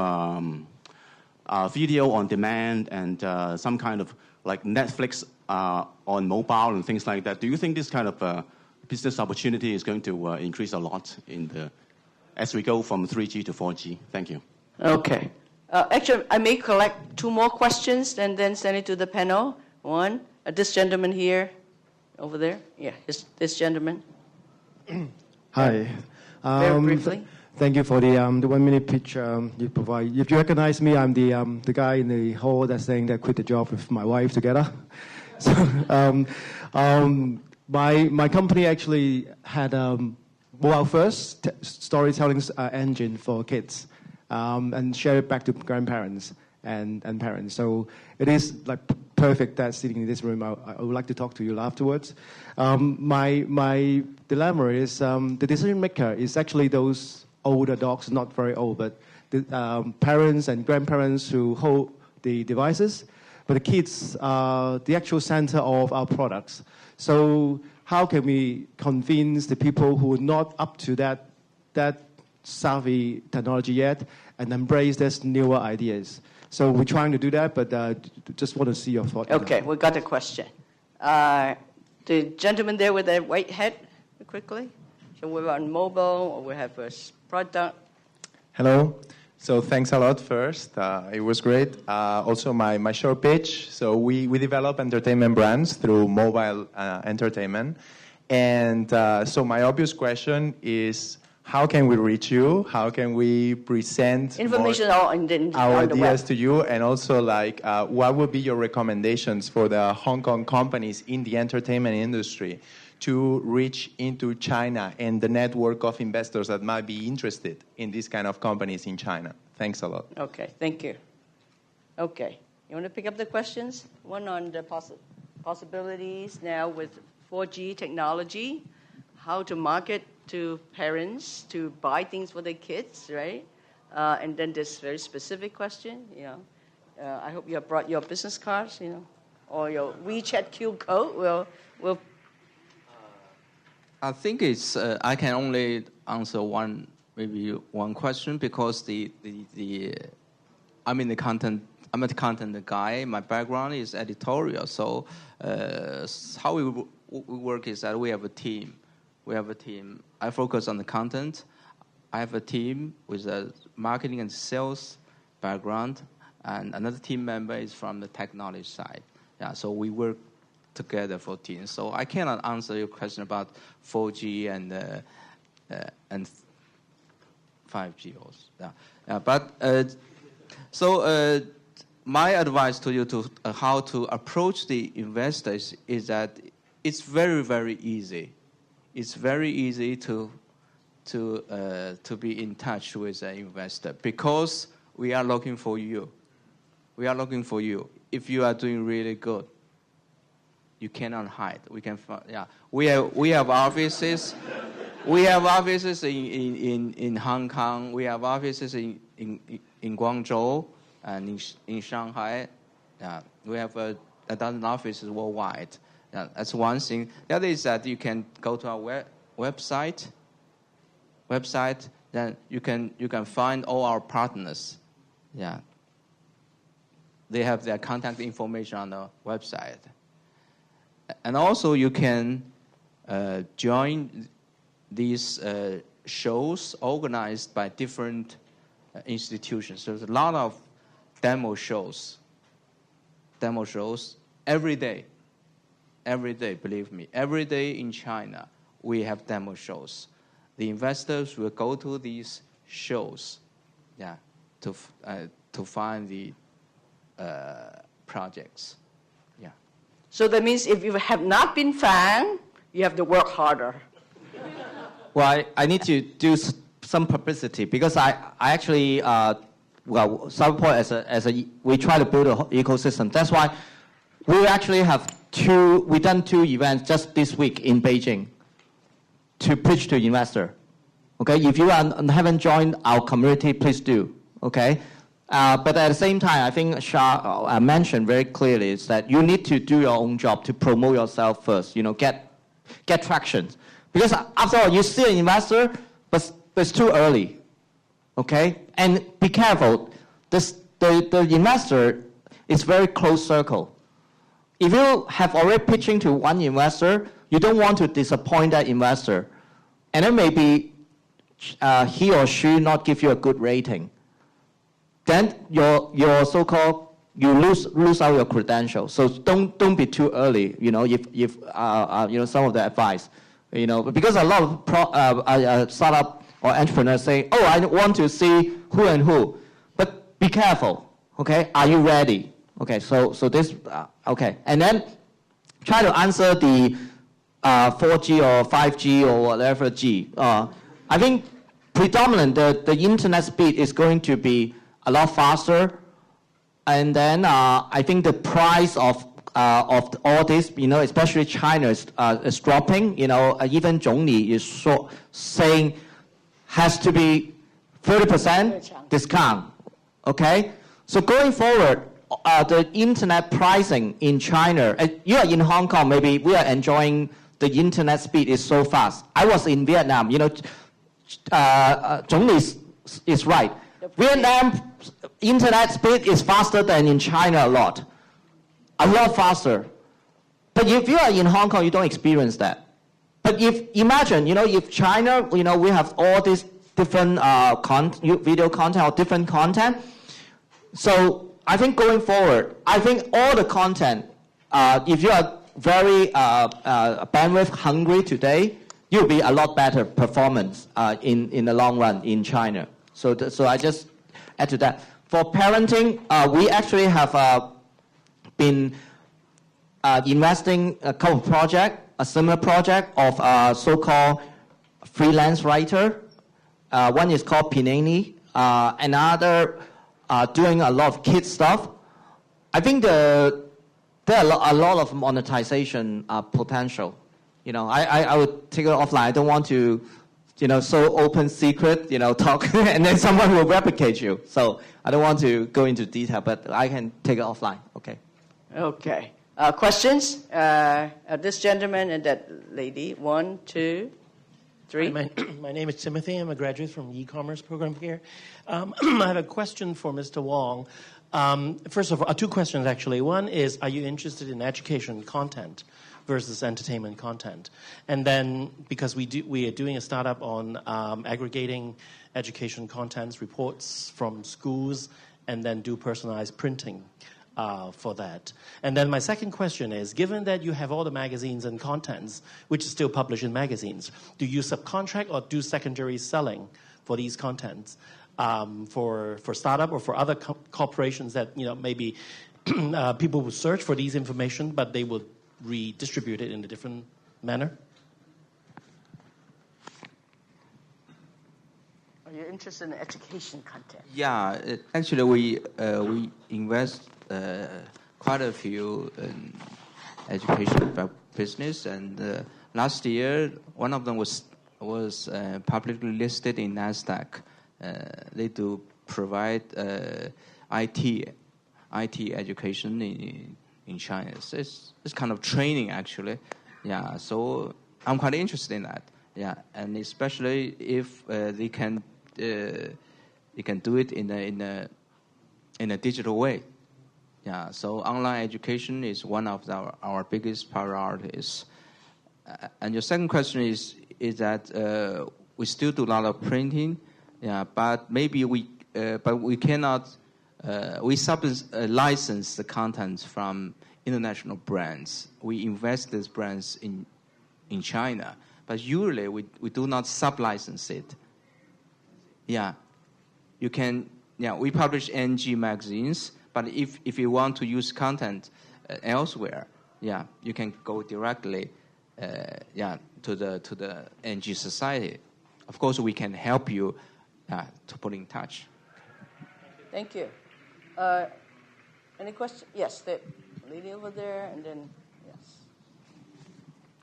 Speaker 5: video on demand and some kind of like Netflix on mobile and things like that. Do you think this kind of business opportunity is going to increase a lot as we go from 3G to 4G? Thank you.
Speaker 1: Okay. Actually, I may collect two more questions and then send it to the panel. One, this gentleman here, over there. Yeah, this gentleman.
Speaker 6: Hi.
Speaker 1: Very briefly.
Speaker 6: Thank you for the 1 minute pitch you provide. If you recognize me, I'm the guy in the hall that's saying that I quit the job with my wife together. So, my company actually had mobile first storytelling engine for kids, and share it back to grandparents and parents. So it is like perfect that sitting in this room. I would like to talk to you afterwards. My dilemma is the decision maker is actually those older dogs, not very old, but the parents and grandparents who hold the devices. But the kids are the actual center of our products. So how can we convince the people who are not up to that savvy technology yet and embrace these newer ideas? So we're trying to do that, but just want to see your thoughts.
Speaker 1: Okay, we got a question. The gentleman there with the white hat, quickly. So we're on mobile, or we have a product.
Speaker 7: Hello. So thanks a lot first. It was great. Also my short pitch. So we develop entertainment brands through mobile entertainment. And so my obvious question is, how can we reach you? How can we present
Speaker 1: information
Speaker 7: our
Speaker 1: on the
Speaker 7: ideas
Speaker 1: web
Speaker 7: to you? And also, like, what would be your recommendations for the Hong Kong companies in the entertainment industry to reach into China and the network of investors that might be interested in these kind of companies in China? Thanks a lot.
Speaker 1: Okay, thank you. Okay, you want to pick up the questions? One on the possibilities now with 4G technology, how to market to parents to buy things for their kids, right? And then this very specific question, I hope you have brought your business cards, or your WeChat QR code. We'll
Speaker 2: I think it's. I can only answer one question because I'm in the content. I'm a content guy. My background is editorial. So how we work is that we have a team. I focus on the content. I have a team with a marketing and sales background, and another team member is from the technology side. Yeah. So we work together for teams. So I cannot answer your question about 4G and 5G also. Yeah. But my advice to you to how to approach the investors is that it's very, very easy. It's very easy to be in touch with an investor because we are looking for you. We are looking for you. If you are doing really good, you cannot hide. We have offices. We have offices in Hong Kong. We have offices in Guangzhou and in Shanghai. We have a dozen offices worldwide. That's one thing. The other is that you can go to our website. Then you can find all our partners. Yeah. They have their contact information on the website. And also you can join these shows organized by different institutions. There's a lot of demo shows every day, believe me. Every day in China, we have demo shows. The investors will go to these shows to find the projects.
Speaker 1: So that means if you have not been found, you have to work harder.
Speaker 3: Well, I need to do some publicity because I actually, Cyberport we try to build an ecosystem. That's why we actually have we've done 2 events just this week in Beijing to pitch to investor. Okay, if you haven't joined our community, please do. Okay. But at the same time, I think Shah mentioned very clearly is that you need to do your own job to promote yourself first. Get traction, because after all, you see an investor, but it's too early. Okay, and be careful. The investor is very close circle. If you have already pitching to one investor, you don't want to disappoint that investor, and then maybe he or she not give you a good rating. Then your so-called you lose out your credentials. So don't be too early. If some of the advice, because a lot of startup or entrepreneurs say, oh, I want to see who and who, but be careful. Okay, are you ready? Okay, so this okay, and then try to answer the 4G or 5G or whatever G. I think predominant the internet speed is going to be a lot faster, and then I think the price of all this, especially China is dropping. Even Zhongli is saying has to be 30% discount. Okay, so going forward, the internet pricing in China, you are in Hong Kong, maybe we are enjoying the internet speed is so fast. I was in Vietnam, Zhongli is right. Vietnam internet speed is faster than in China a lot faster. But if you are in Hong Kong, you don't experience that. But imagine, if China, we have all these different video content or different content. So I think going forward, I think all the content, if you are very bandwidth hungry today, you'll be a lot better performance in the long run in China. So I just add to that. For parenting, we actually have been investing a couple of projects, a similar project of so-called freelance writer. One is called Pinini. Another doing a lot of kids stuff. I think there are a lot of monetization potential. I would take it offline. I don't want to, so open secret, talk, and then someone will replicate you. So I don't want to go into detail, but I can take it offline. Okay.
Speaker 1: Okay. Questions? This gentleman and that lady. 1, 2, 3.
Speaker 8: My name is Timothy. I'm a graduate from the e-commerce program here. I have a question for Mr. Wong. First of all, 2 questions actually. One is, are you interested in education content versus entertainment content? And then, because we are doing a startup on aggregating education contents, reports from schools, and then do personalized printing for that. And then my second question is, given that you have all the magazines and contents, which is still published in magazines, do you subcontract or do secondary selling for these contents for startup or for other corporations that, maybe people will search for these information, but they will redistribute it in a different manner?
Speaker 1: Are you interested in education content?
Speaker 2: Yeah, actually we invest quite a few in education business, and last year one of them was publicly listed in NASDAQ. They do provide IT education in China. It's kind of training actually. Yeah, so I'm quite interested in that. Yeah, and especially if they can do it in a digital way. Yeah, so online education is one of our biggest priorities. And your second question is that we still do a lot of printing, yeah, but maybe we cannot we license the content from international brands. We invest these brands in China, but usually we do not sub-license it. Yeah, you can. Yeah, we publish NG magazines. But if you want to use content elsewhere, yeah, you can go directly, to the NG Society. Of course, we can help you to put in touch.
Speaker 1: Thank you. Any questions? Yes, the lady over there, and then yes,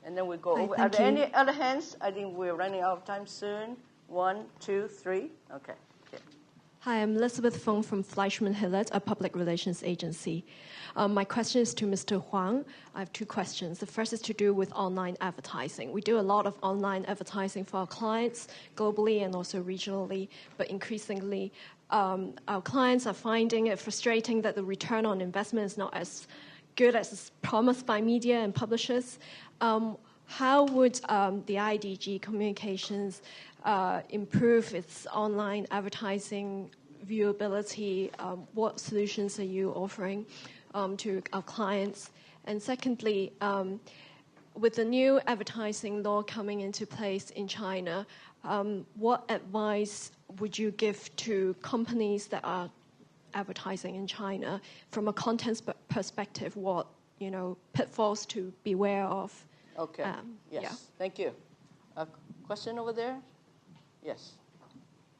Speaker 1: and then we go over. Are there any other hands? I think we're running out of time soon. 1, 2, 3. Okay.
Speaker 9: Hi, I'm Elizabeth Feng from Fleischmann Hillert, a public relations agency. My question is to Mr. Huang. I have 2 questions. The first is to do with online advertising. We do a lot of online advertising for our clients globally and also regionally, but increasingly our clients are finding it frustrating that the return on investment is not as good as is promised by media and publishers. How would the IDG Communications improve its online advertising viewability? What solutions are you offering to our clients? And secondly, with the new advertising law coming into place in China, what advice would you give to companies that are advertising in China from a content perspective? What pitfalls to beware of.
Speaker 1: Okay. Yes.
Speaker 9: Yeah.
Speaker 1: Thank you. A question over there? Yes.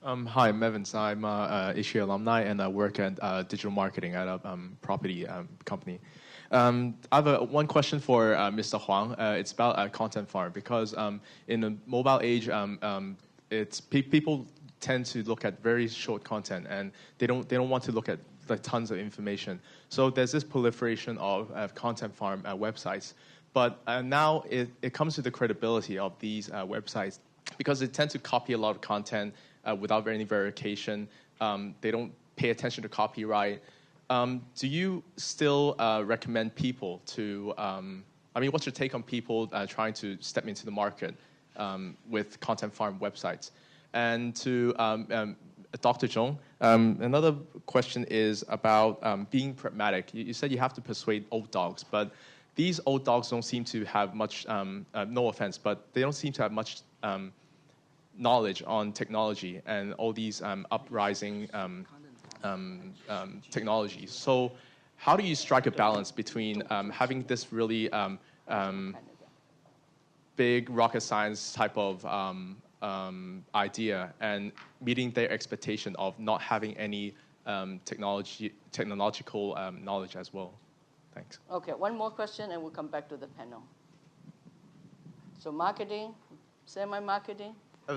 Speaker 10: Hi, I'm Evans. I'm a HKU alumni, and I work at digital marketing at a property company. I have one question for Mr. Huang. It's about a content farm, because in the mobile age, people tend to look at very short content, and they don't want to look at like tons of information. So there's this proliferation of content farm websites. But now it comes to the credibility of these websites, because they tend to copy a lot of content without any verification. They don't pay attention to copyright. Do you still recommend people to, what's your take on people trying to step into the market with content farm websites? And to Dr. Chung, another question is about being pragmatic. You said you have to persuade old dogs, but these old dogs don't seem to have much, no offense, but they don't seem to have much knowledge on technology and all these uprising technologies. So how do you strike a balance between having this really big rocket science type of idea and meeting their expectation of not having any technological knowledge as well? Thanks.
Speaker 1: Okay, one more question and we'll come back to the panel. So marketing, semi-marketing.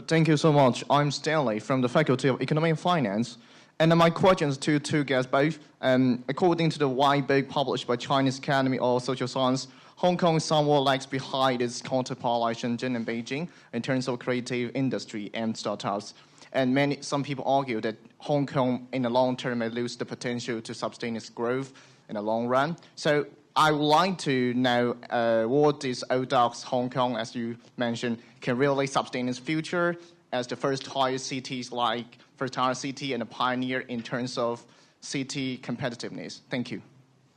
Speaker 11: Thank you so much. I'm Stanley from the Faculty of Economic and Finance. And my questions to two guests both. According to the white book published by Chinese Academy of Social Science, Hong Kong somewhat lags behind its counterpart like Shenzhen and Beijing in terms of creative industry and startups. And some people argue that Hong Kong in the long term may lose the potential to sustain its growth in the long run. So I would like to know what is ODOC's Hong Kong, as you mentioned, can really sustain its future as the first-tier cities like first-tier city and a pioneer in terms of city competitiveness. Thank you.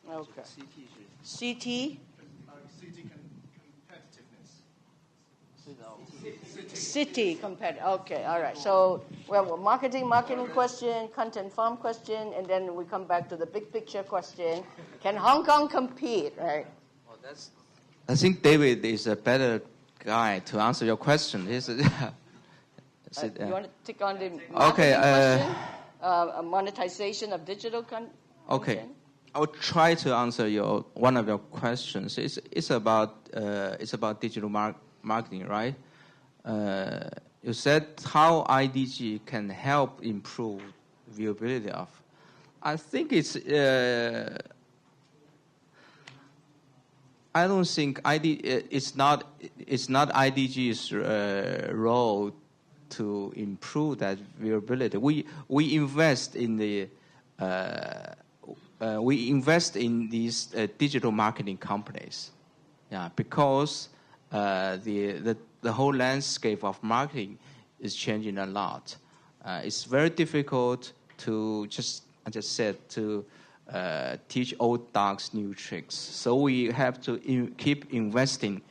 Speaker 1: Okay. CT? City competitive. Okay, all right. So we have a marketing question, content farm question, and then we come back to the big picture question. Can Hong Kong compete, right?
Speaker 2: Well, I think David is a better guy to answer your question. You want to take on the marketing question? Monetization of digital content? Okay. I'll try to answer one of your questions. It's about digital marketing, right? You said how IDG can help improve viewability of. I think it's. I don't think it's not IDG's role to improve that viewability. We invest in these digital marketing companies, because the whole landscape of marketing is changing a lot. It's very difficult to teach old dogs new tricks. So we have to keep investing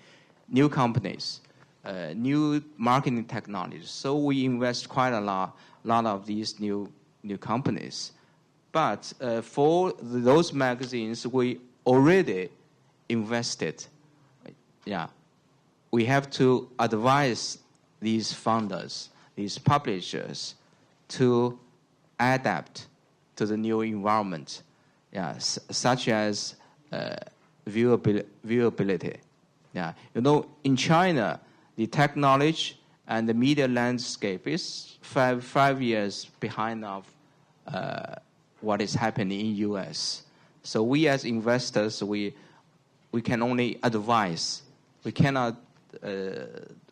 Speaker 2: new companies, new marketing technologies. So we invest quite a lot of these new companies. But for those magazines, we already invested. We have to advise these funders, these publishers, to adapt to the new environment, such as viewability. In China, the technology and the media landscape is five years behind of what is happening in U.S. So we as investors, we can only advise. We cannot.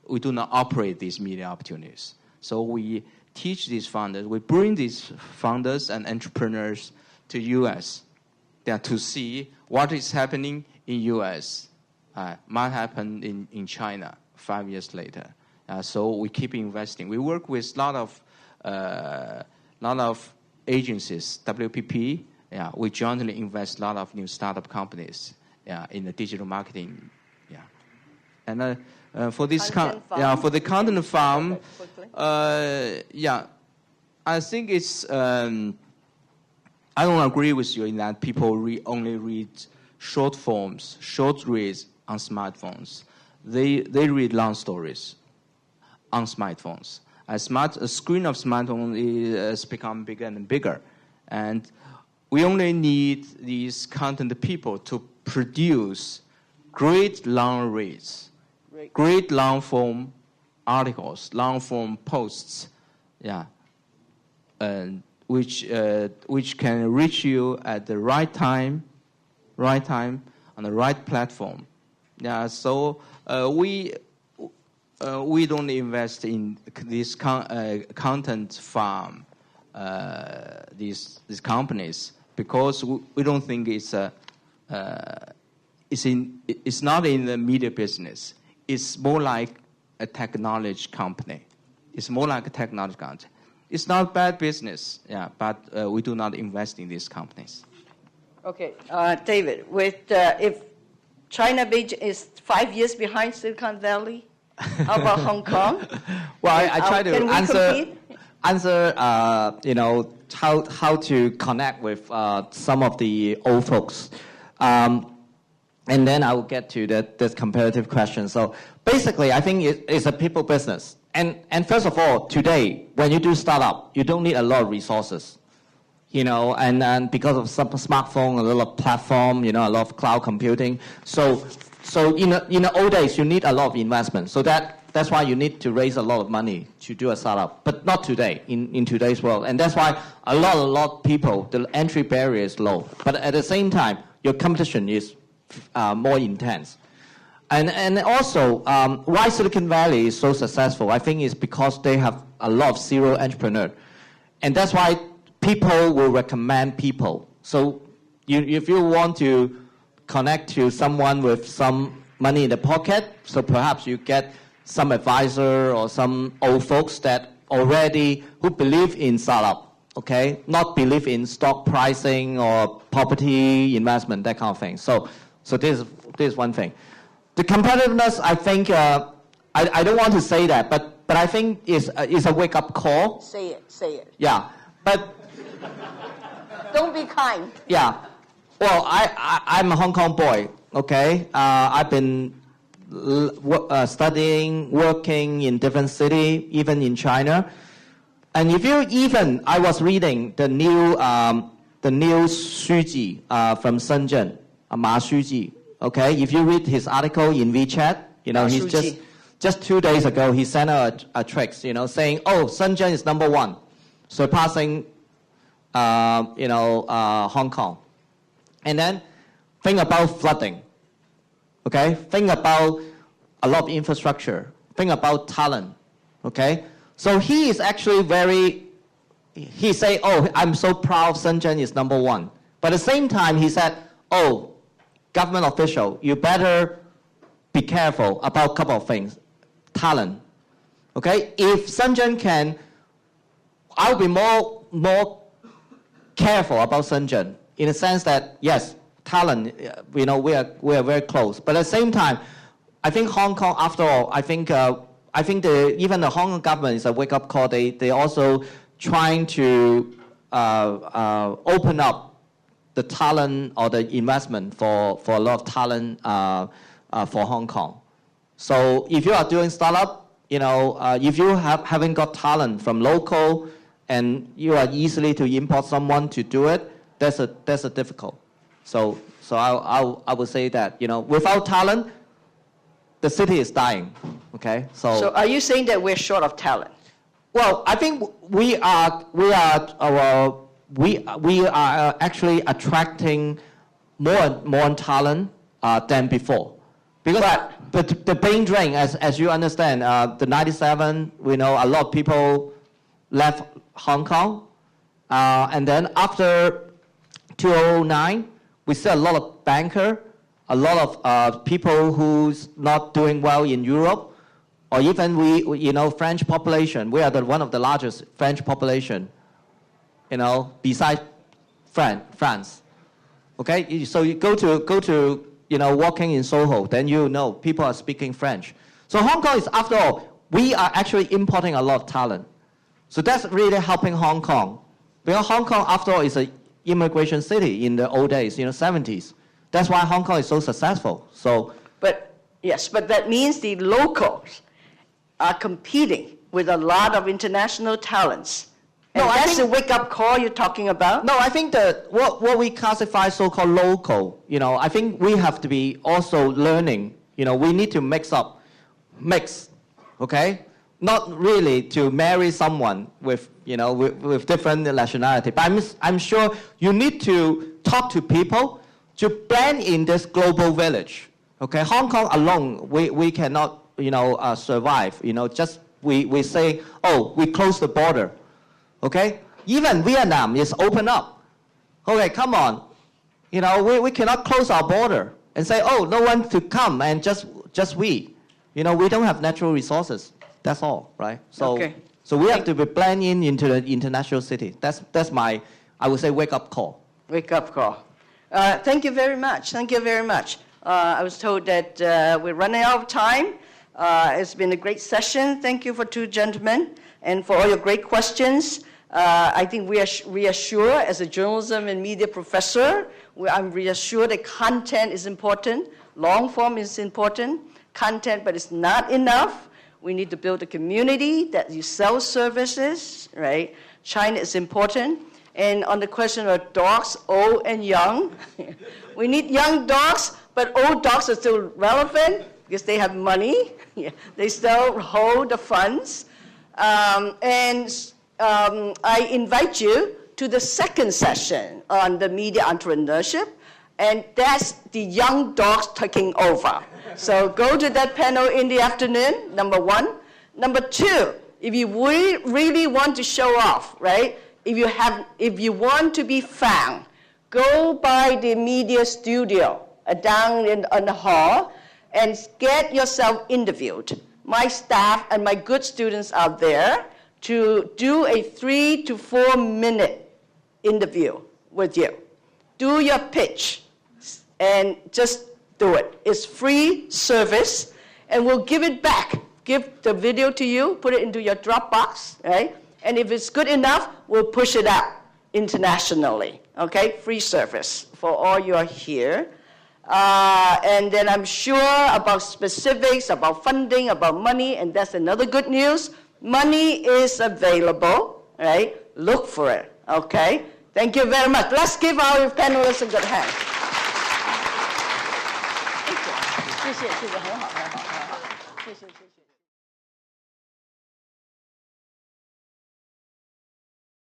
Speaker 2: We do not operate these media opportunities. So we teach these funders, we bring these funders and entrepreneurs to U.S. To see what is happening in U.S. Might happen in China 5 years later. So we keep investing. We work with a lot of agencies, WPP. We jointly invest a lot of new startup companies in the digital marketing. And for this for the content farm, I think it's. I don't agree with you in that people only read short forms, short reads on smartphones. They read long stories on smartphones. A screen of smartphone has become bigger and bigger. And we only need these content people to produce great long reads, great long form articles, long form posts, which can reach you at the right time on the right platform. So we don't invest in this content from these companies because we don't think it's not in the media business. It's more like a technology company. It's more like a technology company. It's not bad business, but we do not invest in these companies.
Speaker 1: Okay, David, if China Beijing is 5 years behind Silicon Valley, how about Hong Kong?
Speaker 3: Well, I try to answer how to connect with some of the old folks. And then I will get to this comparative question. So basically, I think it's a people business. And first of all, today, when you do startup, you don't need a lot of resources. And because of some smartphone, a lot of platform, a lot of cloud computing. So in the old days, you need a lot of investment. So that's why you need to raise a lot of money to do a startup. But not today, in today's world. And that's why a lot of people, the entry barrier is low. But at the same time, your competition is more intense. And also, why Silicon Valley is so successful, I think is because they have a lot of serial entrepreneurs. And that's why people will recommend people. So if you want to connect to someone with some money in the pocket, so perhaps you get some advisor or some old folks that already who believe in startup, okay? Not believe in stock pricing or property investment, that kind of thing. So this is one thing. The competitiveness, I think, I don't want to say that, but I think is a wake-up call.
Speaker 1: Say it.
Speaker 3: Yeah, but
Speaker 1: don't be kind.
Speaker 3: Yeah, well, I'm a Hong Kong boy. Okay, I've been studying, working in different cities, even in China. And I was reading the new Shuji from Shenzhen, Ma Shuji. Okay, if you read his article in WeChat, he's just 2 days ago he sent out a text, saying, Shenzhen is number one, surpassing, Hong Kong. And then think about flooding. Okay, think about a lot of infrastructure. Think about talent. Okay, so he is actually he say, I'm so proud Shenzhen is number one. But at the same time, he said, government official, you better be careful about a couple of things. Talent. Okay? If Shenzhen can, I'll be more careful about Shenzhen in the sense that, yes, talent, we are very close. But at the same time, I think Hong Kong, after all, I think even the Hong Kong government is a wake-up call. They also trying to open up the talent or the investment for a lot of talent for Hong Kong. So if you are doing startup, if you haven't got talent from local and you are easily to import someone to do it, that's a difficult. So I would say that without talent, the city is dying. Okay.
Speaker 1: So are you saying that we're short of talent?
Speaker 3: Well, I think we are actually attracting more and more talent than before. Because the brain drain, as you understand, the 97, we know a lot of people left Hong Kong. And then after 2009, we see a lot of banker, a lot of people who's not doing well in Europe, or even French population. We are one of the largest French population, besides France. Okay, so you go to walking in Soho, then people are speaking French. So Hong Kong is, after all, we are actually importing a lot of talent. So that's really helping Hong Kong. Because Hong Kong, after all, is an immigration city in the old days, 70s. That's why Hong Kong is so successful. So,
Speaker 1: but that means the locals are competing with a lot of international talents. And that's the wake-up call you're talking about?
Speaker 3: No, I think that what we classify so-called local, I think we have to be also learning, we need to mix, okay? Not really to marry someone with, with different nationality. But I'm sure you need to talk to people to blend in this global village, okay? Hong Kong alone, we cannot, survive, just we say, oh, we close the border. Okay? Even Vietnam is open up. Okay, come on. We cannot close our border and say, oh, no one to come and just we. We don't have natural resources. That's all, right? So,
Speaker 1: okay.
Speaker 3: So we have to be blending into the international city. That's my, I would say, wake-up call.
Speaker 1: Wake-up call. Thank you very much. Thank you very much. I was told that we're running out of time. It's been a great session. Thank you for two gentlemen and for all your great questions. I think we are reassured as a journalism and media professor. I'm reassured that content is important. Long form is important. Content, but it's not enough. We need to build a community that you sell services, right? China is important. And on the question of dogs, old and young, we need young dogs, but old dogs are still relevant because they have money. They still hold the funds. I invite you to the second session on the media entrepreneurship, and that's the young dogs taking over. So go to that panel in the afternoon, number one. Number two, if you really want to show off, right? If you want to be found, go by the media studio down in the hall and get yourself interviewed. My staff and my good students are there to do a 3 to 4 minute interview with you. Do your pitch and just do it. It's free service, and we'll give it back. Give the video to you, put it into your Dropbox, right? And if it's good enough, we'll push it out internationally, okay? Free service for all you are here. And then I'm sure about specifics, about funding, about money, and that's another good news. Money is available, right? Look for it, okay? Thank you very much. Let's give our panelists a good hand. 谢谢，谢谢，很好，很好，很好，谢谢，谢谢。